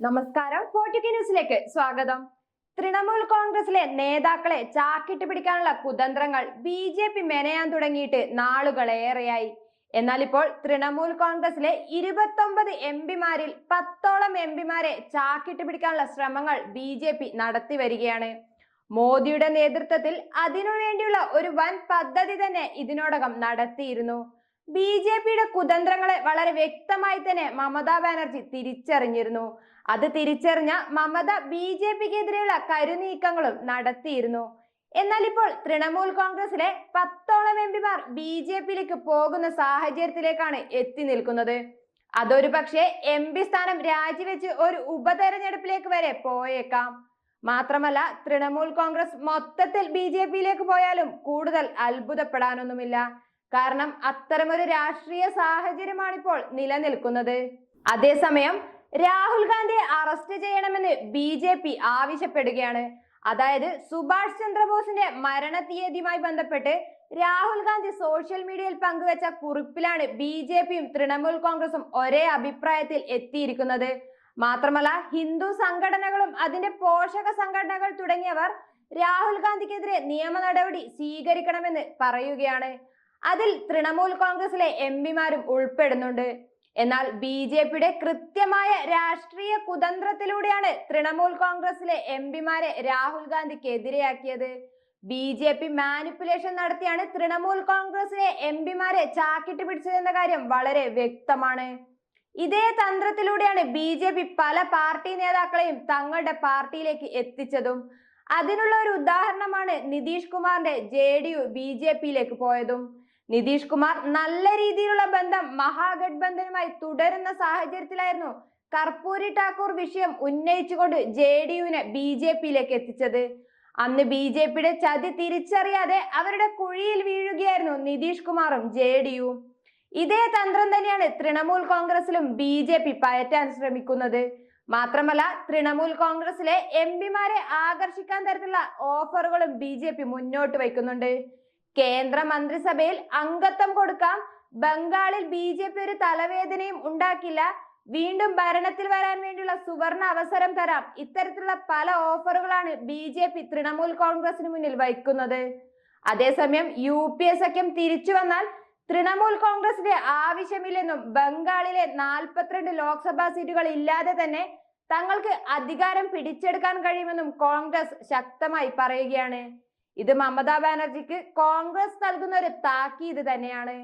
നമസ്കാരം. ഫോർട്ടുകെ ന്യൂസിലേക്ക് സ്വാഗതം. തൃണമൂൽ കോൺഗ്രസിലെ നേതാക്കളെ ചാക്കിട്ട് പിടിക്കാനുള്ള കുതന്ത്രങ്ങൾ ബി.ജെ.പി. മെനയാൻ തുടങ്ങിയിട്ട് നാളുകളേറെയായി. എന്നാൽ ഇപ്പോൾ തൃണമൂൽ കോൺഗ്രസിലെ 29 എംപിമാരിൽ 10ഓളം എംപിമാരെ ചാക്കിട്ട് പിടിക്കാനുള്ള ശ്രമങ്ങൾ ബി.ജെ.പി. നടത്തി വരികയാണ്. മോദിയുടെ നേതൃത്വത്തിൽ അതിനുവേണ്ടിയുള്ള ഒരു വൻ പദ്ധതി തന്നെ ഇതിനോടകം നടത്തിയിരുന്നു. ബി.ജെ.പിയുടെ കുതന്ത്രങ്ങളെ വളരെ വ്യക്തമായി തന്നെ മമതാ ബാനർജി തിരിച്ചറിഞ്ഞിരുന്നു. അത് തിരിച്ചറിഞ്ഞ മമത ബി.ജെ.പിക്കെതിരെയുള്ള കരുനീക്കങ്ങളും നടത്തിയിരുന്നു. എന്നാൽ ഇപ്പോൾ തൃണമൂൽ കോൺഗ്രസിലെ 10ഓളം എംപിമാർ ബി.ജെ.പിയിലേക്ക് പോകുന്ന സാഹചര്യത്തിലേക്കാണ് എത്തി നിൽക്കുന്നത്. അതൊരു പക്ഷേ എംപി സ്ഥാനം രാജിവെച്ച് ഒരു ഉപതെരഞ്ഞെടുപ്പിലേക്ക് വരെ പോയേക്കാം. മാത്രമല്ല, തൃണമൂൽ കോൺഗ്രസ് മൊത്തത്തിൽ ബി.ജെ.പിയിലേക്ക് പോയാലും കൂടുതൽ അത്ഭുതപ്പെടാനൊന്നുമില്ല. കാരണം അത്തരമൊരു രാഷ്ട്രീയ സാഹചര്യമാണിപ്പോൾ നിലനിൽക്കുന്നത്. അതേസമയം രാഹുൽ ഗാന്ധിയെ അറസ്റ്റ് ചെയ്യണമെന്ന് ബി.ജെ.പി. ആവശ്യപ്പെടുകയാണ്. അതായത് സുഭാഷ് ചന്ദ്രബോസിന്റെ മരണ തീയതിയുമായി ബന്ധപ്പെട്ട് രാഹുൽ ഗാന്ധി സോഷ്യൽ മീഡിയയിൽ പങ്കുവച്ച കുറിപ്പിലാണ് ബി.ജെ.പിയും തൃണമൂൽ കോൺഗ്രസും ഒരേ അഭിപ്രായത്തിൽ എത്തിയിരിക്കുന്നത്. മാത്രമല്ല, ഹിന്ദു സംഘടനകളും അതിന്റെ പോഷക സംഘടനകൾ തുടങ്ങിയവർ രാഹുൽ ഗാന്ധിക്കെതിരെ നിയമ നടപടി സ്വീകരിക്കണമെന്ന് പറയുകയാണ്. അതിൽ തൃണമൂൽ കോൺഗ്രസിലെ എംപിമാരും ഉൾപ്പെടുന്നുണ്ട്. എന്നാൽ ബി.ജെ.പിയുടെ കൃത്യമായ രാഷ്ട്രീയ കുതന്ത്രത്തിലൂടെയാണ് തൃണമൂൽ കോൺഗ്രസിലെ എംപിമാരെ രാഹുൽ ഗാന്ധിക്ക് എതിരെയാക്കിയത്. ബി.ജെ.പി. മാനിപ്പുലേഷൻ നടത്തിയാണ് തൃണമൂൽ കോൺഗ്രസിലെ എംപിമാരെ ചാക്കിട്ട് പിടിച്ചതെന്ന കാര്യം വളരെ വ്യക്തമാണ്. ഇതേ തന്ത്രത്തിലൂടെയാണ് ബി.ജെ.പി. പല പാർട്ടി നേതാക്കളെയും തങ്ങളുടെ പാർട്ടിയിലേക്ക് എത്തിച്ചതും. അതിനുള്ള ഒരു ഉദാഹരണമാണ് നിതീഷ് കുമാറിന്റെ ജെ.ഡി.യു ബി.ജെ.പിയിലേക്ക് പോയതും. നിതീഷ് കുമാർ നല്ല രീതിയിലുള്ള ബന്ധം മഹാഗഡ്ബന്ധനുമായി തുടരുന്ന സാഹചര്യത്തിലായിരുന്നു കർപ്പൂരി ഠാക്കൂർ വിഷയം ഉന്നയിച്ചുകൊണ്ട് ജെ.ഡി.യുവിനെ ബി.ജെ.പിയിലേക്ക് എത്തിച്ചത്. അന്ന് ബി.ജെ.പിയുടെ ചതി തിരിച്ചറിയാതെ അവരുടെ കുഴിയിൽ വീഴുകയായിരുന്നു നിതീഷ് കുമാറും ജെ.ഡി.യുവും. ഇതേ തന്ത്രം തന്നെയാണ് തൃണമൂൽ കോൺഗ്രസിലും ബി.ജെ.പി. പയറ്റാൻ ശ്രമിക്കുന്നത്. മാത്രമല്ല, തൃണമൂൽ കോൺഗ്രസിലെ എംപിമാരെ ആകർഷിക്കാൻ തരത്തിലുള്ള ഓഫറുകളും ബി.ജെ.പി. മുന്നോട്ട് വയ്ക്കുന്നുണ്ട്. കേന്ദ്ര മന്ത്രിസഭയിൽ അംഗത്വം കൊടുക്കാം, ബംഗാളിൽ ബി.ജെ.പി. ഒരു തലവേദനയും ഉണ്ടാക്കില്ല, വീണ്ടും ഭരണത്തിൽ വരാൻ വേണ്ടിയുള്ള സുവർണ അവസരം തരാം, ഇത്തരത്തിലുള്ള പല ഓഫറുകളാണ് ബി.ജെ.പി. തൃണമൂൽ കോൺഗ്രസിന് മുന്നിൽ വയ്ക്കുന്നത്. അതേസമയം യു.പി.എ. സഖ്യം തിരിച്ചു വന്നാൽ തൃണമൂൽ കോൺഗ്രസിന്റെ ആവശ്യമില്ലെന്നും ബംഗാളിലെ 42 ലോക്സഭാ സീറ്റുകൾ ഇല്ലാതെ തന്നെ തങ്ങൾക്ക് അധികാരം പിടിച്ചെടുക്കാൻ കഴിയുമെന്നും കോൺഗ്രസ് ശക്തമായി പറയുകയാണ്. ഇത് മമതാ ബാനർജിക്ക് കോൺഗ്രസ് നൽകുന്ന ഒരു താക്കീത് തന്നെയാണ്.